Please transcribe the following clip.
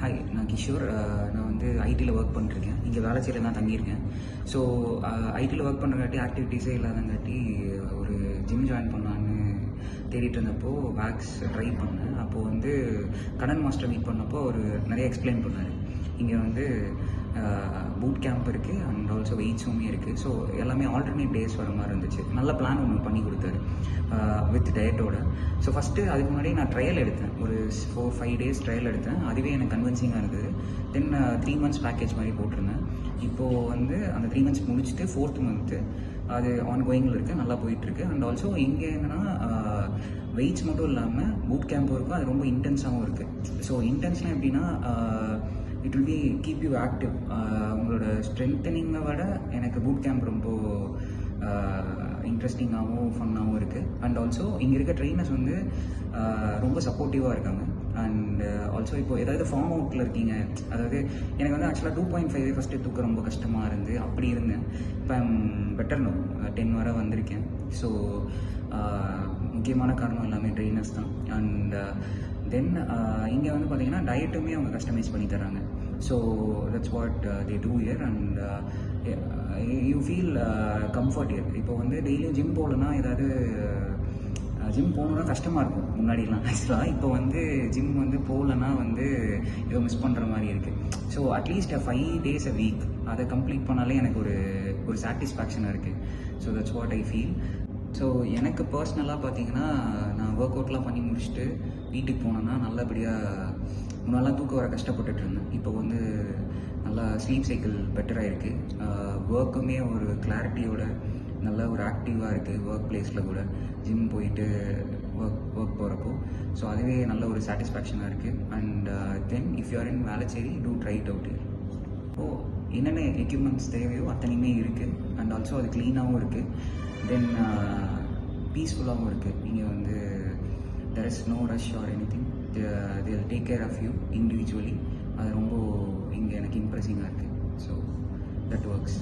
Hi, நான் கிஷோர். நான் வந்து ஐடியில் ஒர்க் பண்ணிருக்கேன். இங்கே வேளச்சேரியில் தான் தங்கியிருக்கேன். ஸோ ஐடியில் ஒர்க் பண்ணுறங்காட்டி ஆக்டிவிட்டீஸே இல்லாதங்காட்டி ஒரு ஜிம் ஜாயின் பண்ணலான்னு தேடிட்டு இருந்தப்போ வேக்ஸ் ட்ரை பண்ணேன். அப்போது வந்து கடன் மாஸ்டர் மீட் பண்ணப்போ அவர் நிறைய எக்ஸ்பிளைன் பண்ணார். இங்கே வந்து பூட் கேம்ப் இருக்குது அண்ட் ஆல்சோ வெயிட்ஸுமே இருக்குது. ஸோ எல்லாமே ஆல்டர்னேட் டேஸ் வர மாதிரி இருந்துச்சு. நல்ல பிளான் ஒன்று பண்ணி கொடுத்தாரு வித் டயட்டோட. ஸோ ஃபஸ்ட்டு அதுக்கு முன்னாடி நான் ட்ரையல் எடுத்தேன். ஒரு 4-5 டேஸ் ட்ரையல் எடுத்தேன். அதுவே எனக்கு கன்வின்சிங்காக இருந்தது. தென் 3 months பேக்கேஜ் மாதிரி போட்டிருந்தேன். இப்போது வந்து அந்த 3 months முடிச்சுட்டு 4th month அது ஆன்கோயிங்கில் இருக்குது, நல்லா போயிட்டுருக்கு. அண்ட் ஆல்சோ இங்கே என்னென்னா வெயிட்ஸ் மட்டும் இல்லாமல் பூட் கேம்பும் இருக்கும், அது ரொம்ப இன்டென்ஸாகவும் இருக்குது. ஸோ இன்டென்ஸ்னால் எப்படின்னா it will be keep you active. உங்களோட ஸ்ட்ரென்தனிங்கை விட எனக்கு பூட் கேம்ப் ரொம்ப இன்ட்ரெஸ்டிங்காகவும் ஃபன்னாகவும் இருக்குது. அண்ட் ஆல்சோ இங்கே இருக்க ட்ரெயினர்ஸ் வந்து ரொம்ப சப்போர்ட்டிவாக இருக்காங்க. அண்ட் ஆல்சோ இப்போது ஏதாவது ஃபார்ம் அவுட்டில் இருக்கீங்க, அதாவது எனக்கு வந்து ஆக்சுவலாக 2.5 ஃபஸ்ட்டு தூக்க ரொம்ப கஷ்டமாக இருந்து அப்படி இருந்தேன். இப்போ பெட்டர் நோ 10 வரை வந்திருக்கேன். ஸோ முக்கியமான காரணம் எல்லாமே ட்ரெயினர்ஸ் தான். அண்ட் தென் இங்கே வந்து பார்த்தீங்கன்னா டயட்டுமே அவங்க கஸ்டமைஸ் பண்ணி தராங்க. So that's what they do year. And you feel comfort year. இப்போ வந்து டெய்லியும் ஜிம் போகலன்னா ஏதாவது ஜிம் போகணுன்னா கஷ்டமாக இருக்கும் முன்னாடிலாம் ஆக்சுவலாக. இப்போ வந்து ஜிம் வந்து போகலன்னா வந்து ஏதோ மிஸ் பண்ணுற மாதிரி இருக்குது. So at least 5 days a week அதை கம்ப்ளீட் பண்ணாலே எனக்கு ஒரு சாட்டிஸ்ஃபேக்ஷனாக இருக்குது. So that's what I feel. So எனக்கு பர்சனலாக பார்த்தீங்கன்னா நான் ஒர்க் அவுட்லாம் பண்ணி முடிச்சுட்டு வீட்டுக்கு போனேன்னா நல்லபடியாக முன்னாலாம் தூக்கம் வர கஷ்டப்பட்டுட்டு இருந்தேன். இப்போ வந்து நல்லா ஸ்லீப் சைக்கிள் பெட்டராக இருக்குது. ஒர்க்குமே ஒரு கிளாரிட்டியோட நல்ல ஒரு ஆக்டிவாக இருக்குது ஒர்க் பிளேஸில் கூட ஜிம் போயிட்டு ஒர்க் போகிறப்போ. ஸோ அதுவே நல்ல ஒரு சாட்டிஸ்ஃபேக்ஷனாக இருக்குது. And then if you are in Velachery do try it out. என்னென்ன எக்யூப்மெண்ட்ஸ் தேவையோ அத்தனையுமே இருக்குது. அண்ட் ஆல்சோ அது க்ளீனாகவும் இருக்குது. தென் பீஸ்ஃபுல்லாகவும் இருக்குது. இங்கே வந்து there is no rush or anything. They will take care of you individually. அது ரொம்ப இங்கே எனக்கு இம்ப்ரெஸிங்காக இருக்குது. So that works.